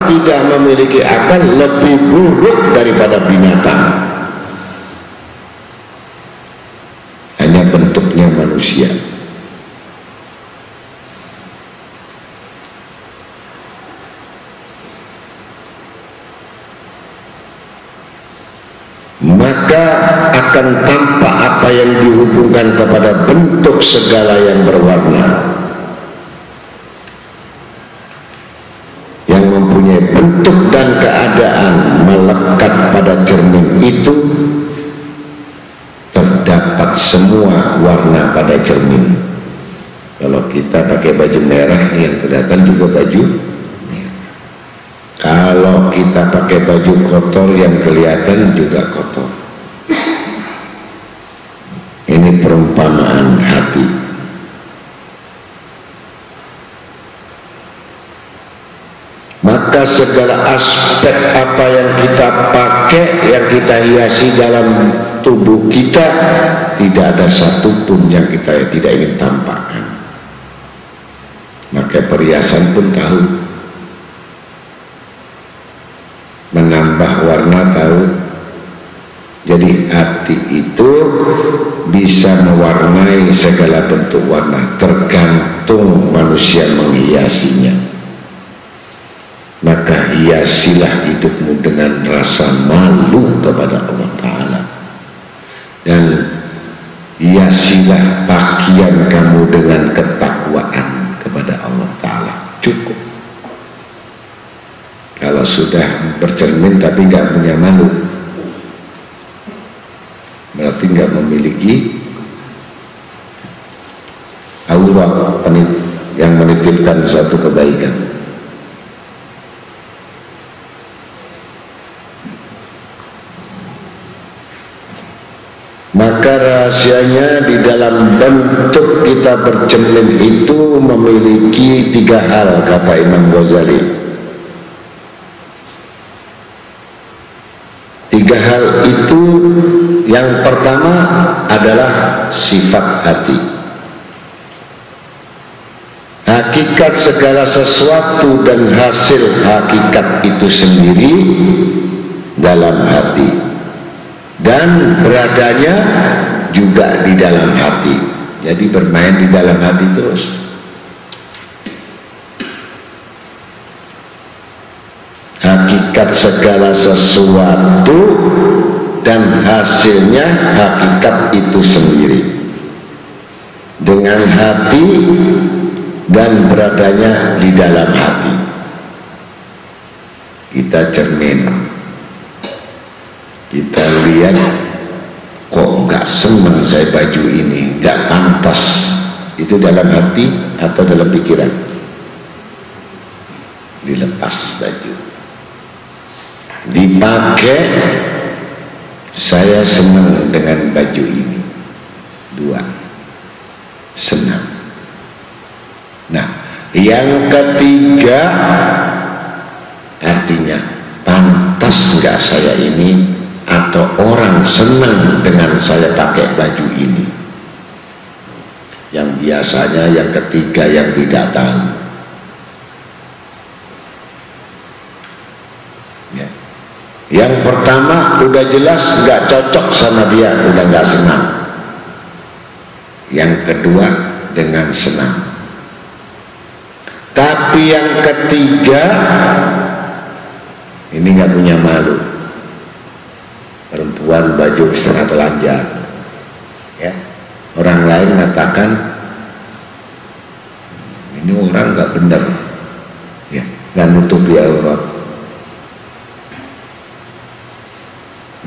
tidak memiliki akal lebih buruk daripada binatang. Hanya bentuknya manusia. Maka akan tampak apa yang dihubungkan kepada bentuk segala yang berwarna, yang mempunyai bentuk dan keadaan melekat pada cermin itu. Terdapat semua warna pada cermin. Kalau kita pakai baju merah, yang kelihatan juga baju merah. Kalau kita pakai baju kotor, yang kelihatan juga kotor. Ini perumpamaan hati. Maka segala aspek apa yang kita pakai, yang kita hiasi dalam tubuh kita, tidak ada satupun yang kita tidak ingin tampakkan. Maka perhiasan pun tahu, menambah warna tahu. Jadi hati itu bisa mewarnai segala bentuk warna, tergantung manusia menghiasinya. Maka hiasilah hidupmu dengan rasa malu kepada Allah Ta'ala, dan hiasilah pakaian kamu dengan ketakwaan kepada Allah Ta'ala. Cukup. Kalau sudah bercermin tapi nggak punya malu, berarti nggak memiliki Allah yang menitipkan satu kebaikan. Maka rahasianya di dalam bentuk kita bercermin itu memiliki 3 hal, kata Imam Ghazali. 3 hal itu, yang pertama adalah sifat hati. Hakikat segala sesuatu dan hasil hakikat itu sendiri dalam hati, dan beradanya juga di dalam hati. Jadi bermain di dalam hati terus. Hakikat segala sesuatu dan hasilnya hakikat itu sendiri, dengan hati dan beradanya di dalam hati. Kita cermin, kita lihat, kok nggak senang saya baju ini, nggak pantas. Itu dalam hati atau dalam pikiran? Dilepas baju, dipakai, saya senang dengan baju ini. 2, senang. Nah, yang ketiga artinya, pantas nggak saya ini, atau orang senang dengan saya pakai baju ini. Yang biasanya yang ketiga yang tidak tahu. Ya. Yang pertama udah jelas nggak cocok sama dia, udah nggak senang. Yang kedua dengan senang. Tapi yang ketiga ini nggak punya malu. Perempuan baju setengah telanjang, ya, orang lain mengatakan ini orang nggak benar, ya, nggak nutupi aurat.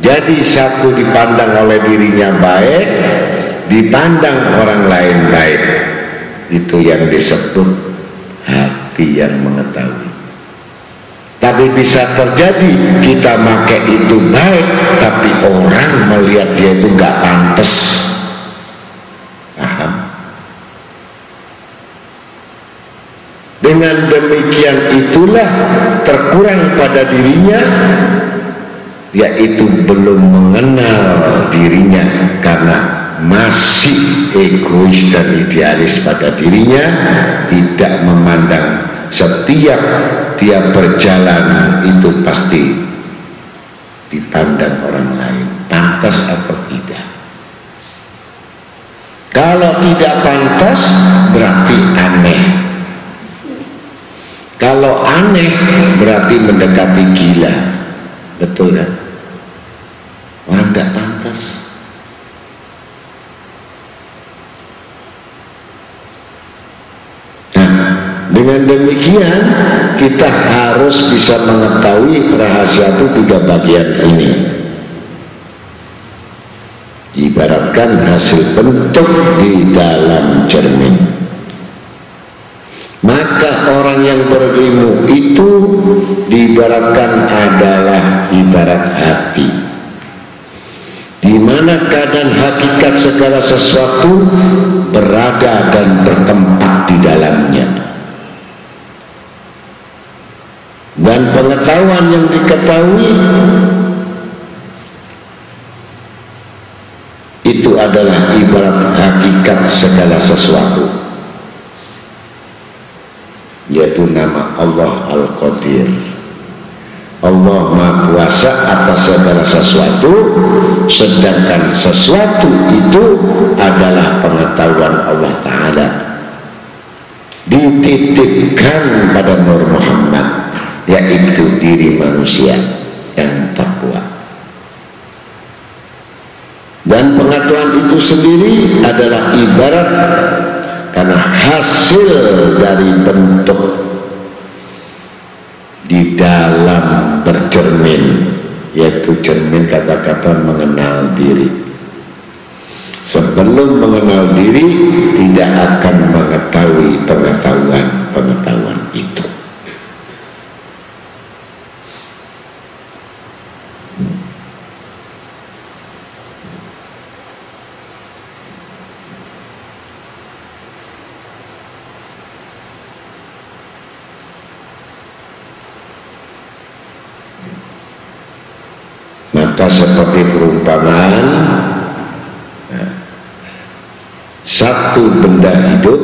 Jadi satu dipandang oleh dirinya baik, dipandang orang lain baik. Itu yang disebut hati yang mengetahui. Tapi bisa terjadi kita pakai itu baik, tapi orang melihat dia itu nggak pantas. Paham? Dengan demikian itulah terkurang pada dirinya, yaitu belum mengenal dirinya karena masih egois dan idealis pada dirinya, tidak memandang setiap dia berjalan itu pasti dipandang orang lain, pantas atau tidak. Kalau tidak pantas berarti aneh. Kalau aneh berarti mendekati gila. Betul kan? Wah, tidak pantas. Nah, dengan demikian kita harus bisa mengetahui rahasia itu 3 bagian ini. Ibaratkan hasil bentuk di dalam cermin. Maka orang yang berilmu itu diibaratkan adalah ibarat hati, di mana keadaan hakikat segala sesuatu berada dan bertempat di dalamnya. Dan pengetahuan yang diketahui itu adalah ibarat hakikat segala sesuatu, yaitu nama Allah Al-Qadir. Allah Maha Kuasa atas segala sesuatu, sedangkan sesuatu itu adalah pengetahuan Allah Ta'ala dititipkan pada Nur Muhammad, yaitu diri manusia yang takwa. Dan pengetahuan itu sendiri adalah ibarat karena hasil dari bentuk di dalam bercermin, yaitu cermin kata-kata mengenal diri. Sebelum mengenal diri tidak akan mengetahui pengetahuan itu. Maka seperti perumpamaan, satu benda hidup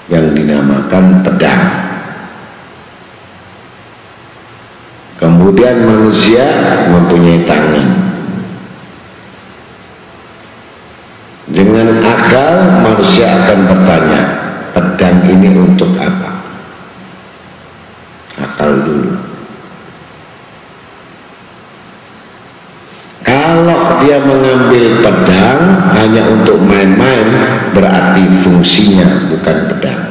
yang dinamakan pedang. Kemudian manusia mempunyai tangan. Dengan akal manusia akan bertanya, pedang ini untuk apa? Akal dulu. Kalau dia mengambil pedang hanya untuk main-main, berarti fungsinya bukan pedang,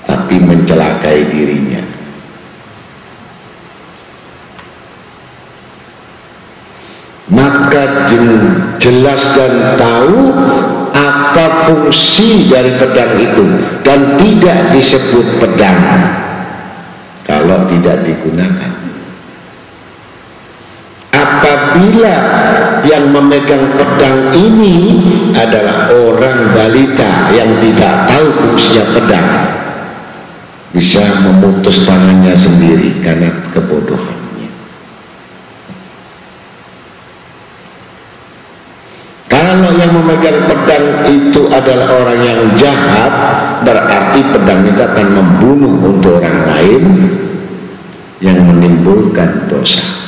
tapi mencelakai dirinya. Maka jelas dan tahu apa fungsi dari pedang itu, dan tidak disebut pedang kalau tidak digunakan. Apabila yang memegang pedang ini adalah orang balita yang tidak tahu fungsinya pedang, bisa memutus tangannya sendiri karena kebodohannya. Kalau yang memegang pedang itu adalah orang yang jahat, berarti pedang itu akan membunuh untuk orang lain yang menimbulkan dosa.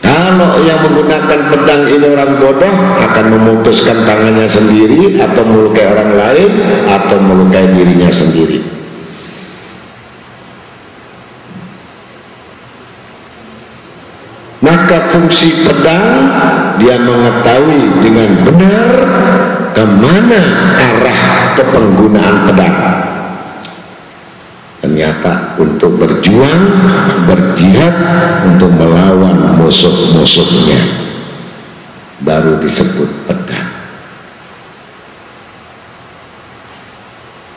Kalau yang menggunakan pedang ini orang bodoh, akan memutuskan tangannya sendiri, atau melukai orang lain, atau melukai dirinya sendiri. Maka fungsi pedang, dia mengetahui dengan benar kemana arah kepenggunaan pedang. Ternyata untuk berjuang, berjihad, untuk melawan musuh-musuhnya, baru disebut pedang.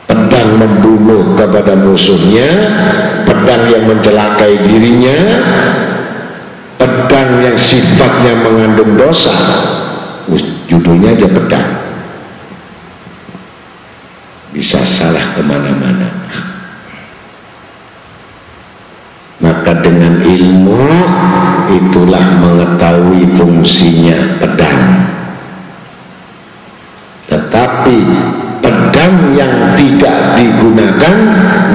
Pedang membunuh kepada musuhnya, pedang yang mencelakai dirinya, pedang yang sifatnya mengandung dosa, judulnya aja pedang. Bisa salah kemana-mana. Maka dengan ilmu itulah mengetahui fungsinya pedang. Tetapi pedang yang tidak digunakan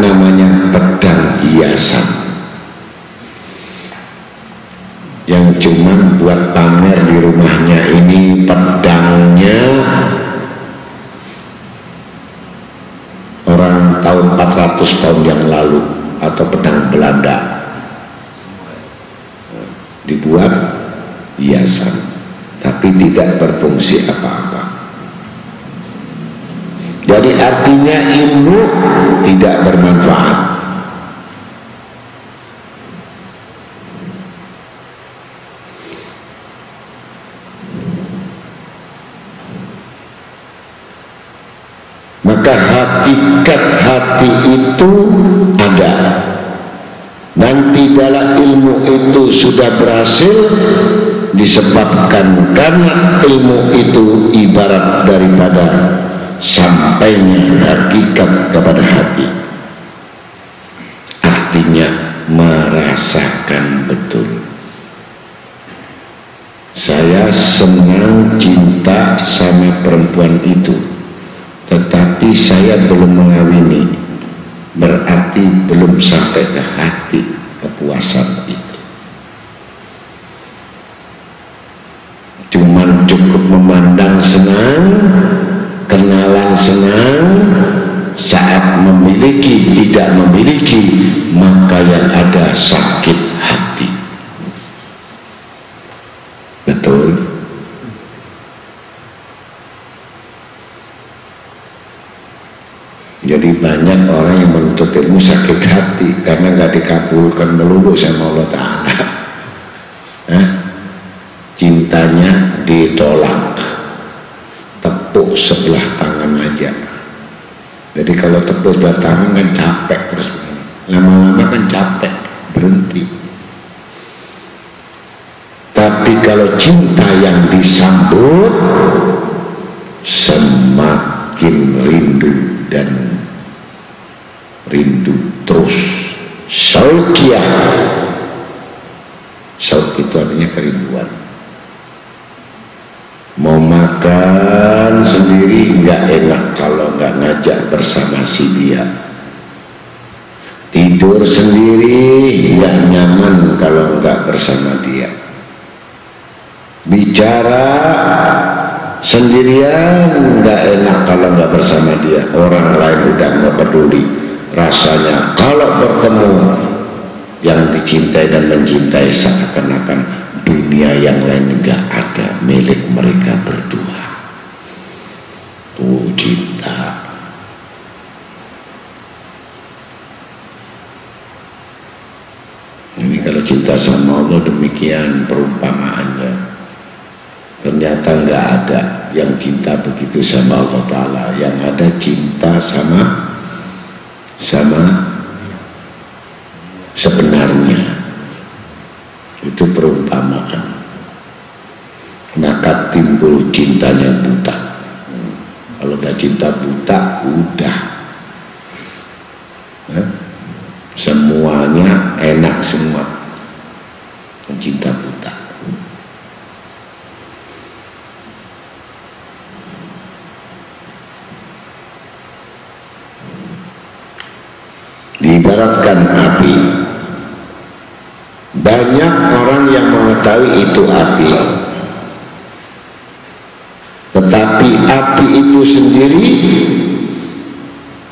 namanya pedang hiasan, yang cuman buat pamer di rumahnya. Ini pedangnya orang tahun 400 tahun yang lalu, atau pedang Belanda, dibuat hiasan tapi tidak berfungsi apa-apa. Jadi artinya ilmu tidak bermanfaat. Maka hakikat hati itu ada. Nanti dalam ilmu itu sudah berhasil disebabkan karena ilmu itu ibarat daripada sampainya hakikat kepada hati. Artinya merasakan betul. Saya senang cinta sama perempuan itu, tetapi saya belum mengawini, berarti belum sampai ke hati kepuasan itu. Cuman cukup memandang senang, kenalan senang, saat memiliki tidak memiliki, maka yang ada sakit hati. Betul? Jadi banyak orang yang menuntut ilmu sakit hati karena nggak dikabulkan melulu sama Allah Ta'ala. Cintanya ditolak, tepuk sebelah tangan aja. Jadi kalau tepuk sebelah tangan kan capek terus, lama-lama kan capek, berhenti. Tapi kalau cinta yang disambut, semakin rindu dan rindu terus. Syauqiyah, syauq itu artinya kerinduan. Mau makan sendiri nggak enak kalau nggak ngajak bersama si dia. Tidur sendiri nggak nyaman kalau nggak bersama dia. Bicara sendirian nggak enak kalau nggak bersama dia. Orang lain udah nggak peduli. Rasanya kalau bertemu yang dicintai dan mencintai, seakan-akan dunia yang lain nggak ada, milik mereka berdua. Tuh cinta. Ini kalau cinta sama Allah demikian perumpamaannya. Ternyata nggak ada yang cinta begitu sama Allah Ta'ala. Yang ada cinta sama sebenarnya. Itu perumpamaan. Maka timbul cintanya buta. Kalau udah cinta buta, udah semuanya enak semua. Cinta buta. Diibaratkan api. Banyak orang yang mengetahui itu api, tetapi api itu sendiri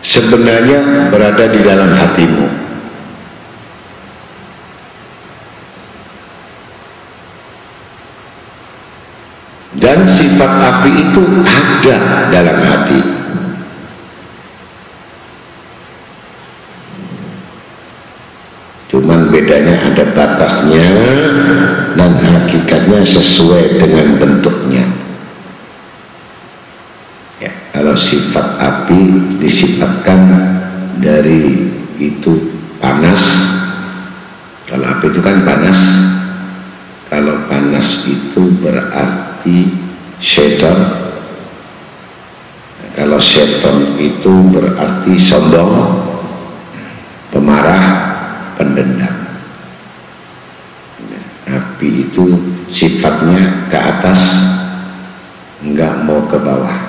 sebenarnya berada di dalam hatimu. Dan sifat api itu ada dalam hati. Cuman bedanya ada batasnya dan hakikatnya sesuai dengan bentuknya. Ya, kalau sifat api disifatkan dari itu panas. Kalau api itu kan panas. Kalau panas itu berarti syaitan. Kalau syaitan itu berarti sombong, pemarah, pendendam. Api itu sifatnya ke atas, enggak mau ke bawah.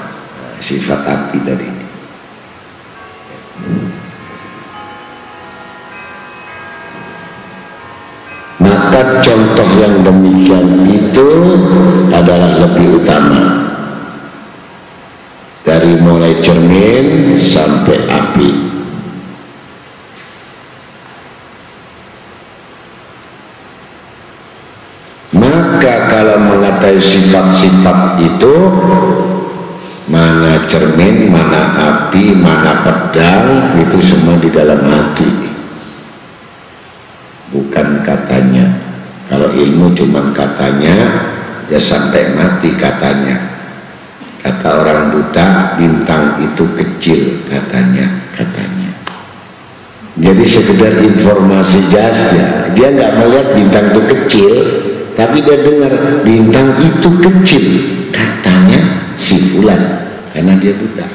sifat api tadi. Maka contoh yang demikian itu adalah lebih utama dari mulai cermin sampai api. Maka kalau mengatai sifat-sifat itu, mana cermin, mana api, mana pedang, itu semua di dalam hati, bukan katanya. Kalau ilmu cuma katanya, ya sampai mati katanya. Kata orang buta, bintang itu kecil katanya. Jadi sekedar informasi saja, dia nggak melihat bintang itu kecil, tapi dia dengar bintang itu kecil katanya si fulan, karena dia buta.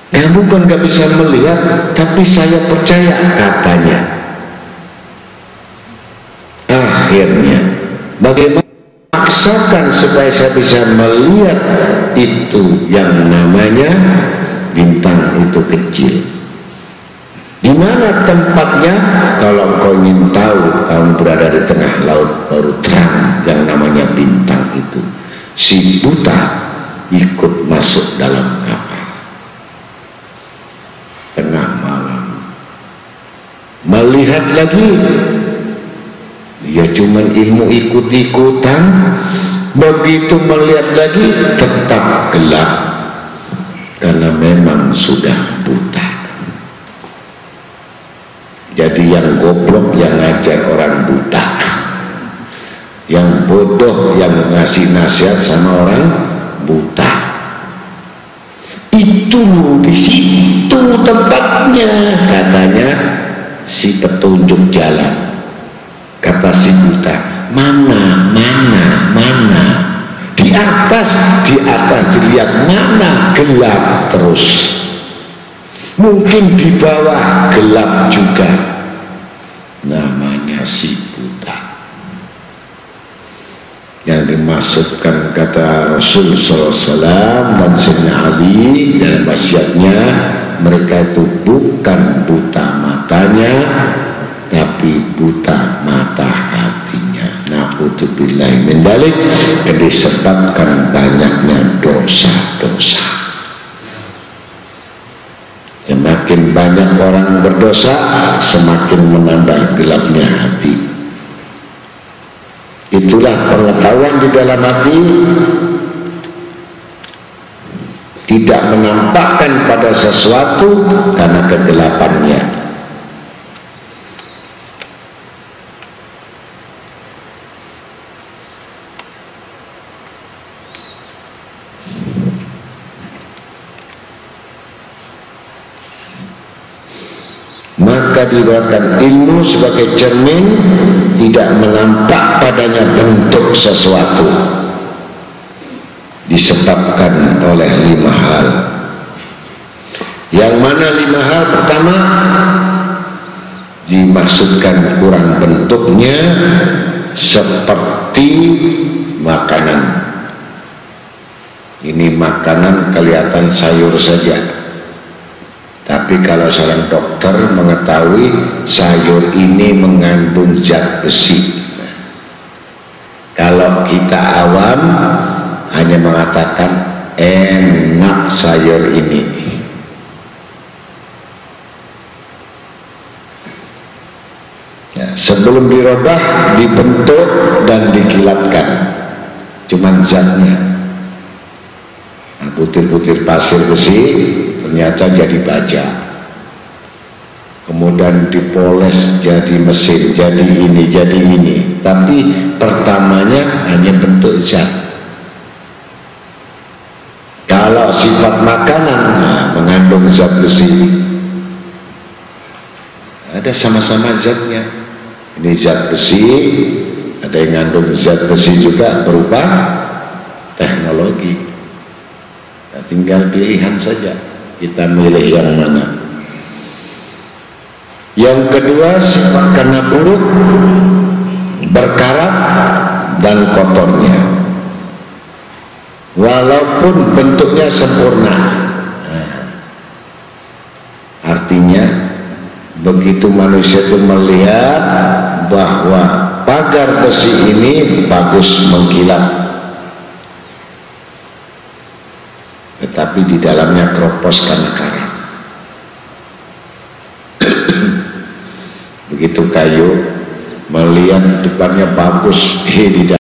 Kamu kan nggak bisa melihat, tapi saya percaya katanya. Akhirnya bagaimana paksakan supaya saya bisa melihat itu yang namanya bintang itu kecil. Di mana tempatnya? Kalau engkau ingin tahu, kamu berada di tengah laut, baru terang yang namanya bintang itu. Si buta ikut masuk dalam kapal tengah malam, melihat lagi, ya cuman ilmu ikut-ikutan. Begitu melihat lagi tetap gelap, karena memang sudah buta. Jadi yang goblok yang ngajar orang buta, yang bodoh yang ngasih nasihat sama orang buta. Itu di situ tempatnya, katanya si petunjuk jalan. Kata si buta, mana di atas dilihat mana, gelap terus. Mungkin di bawah gelap juga, namanya si buta. Yang dimasukkan kata Rasul SAW dan Sayyidina Ali dalam wasiatnya, mereka itu bukan buta matanya, tapi buta mata hatinya. Na'udzubillahi min dzalik, disebabkan banyaknya dosa-dosa. Semakin banyak orang berdosa, semakin menambah gelapnya hati. Itulah pengetahuan di dalam hati, tidak menampakkan pada sesuatu karena kegelapannya. Maka diriwayatkan ilmu sebagai cermin, tidak menampak padanya bentuk sesuatu, disebabkan oleh 5 hal. Yang mana 5 hal? Pertama, dimaksudkan kurang bentuknya seperti makanan. Ini makanan kelihatan sayur saja, tapi kalau seorang dokter mengetahui sayur ini mengandung zat besi. Kalau kita awam hanya mengatakan enak sayur ini. Ya, sebelum dirobah, dibentuk dan dikilatkan, cuman zatnya. Nah, butir-butir pasir besi ternyata jadi baja, kemudian dipoles jadi mesin, jadi ini, tapi pertamanya hanya bentuk zat. Kalau sifat makanan, nah, mengandung zat besi, ada sama-sama zatnya. Ini zat besi, ada yang mengandung zat besi juga berupa teknologi. Nah, tinggal pilihan saja, kita milih yang mana. Yang kedua, sifat karena buruk, berkarat dan kotornya. walaupun bentuknya sempurna. Artinya begitu manusia itu melihat bahwa pagar besi ini bagus mengkilap, tetapi di dalamnya keropos karena karat. Begitu kayu melihat depannya bagus, di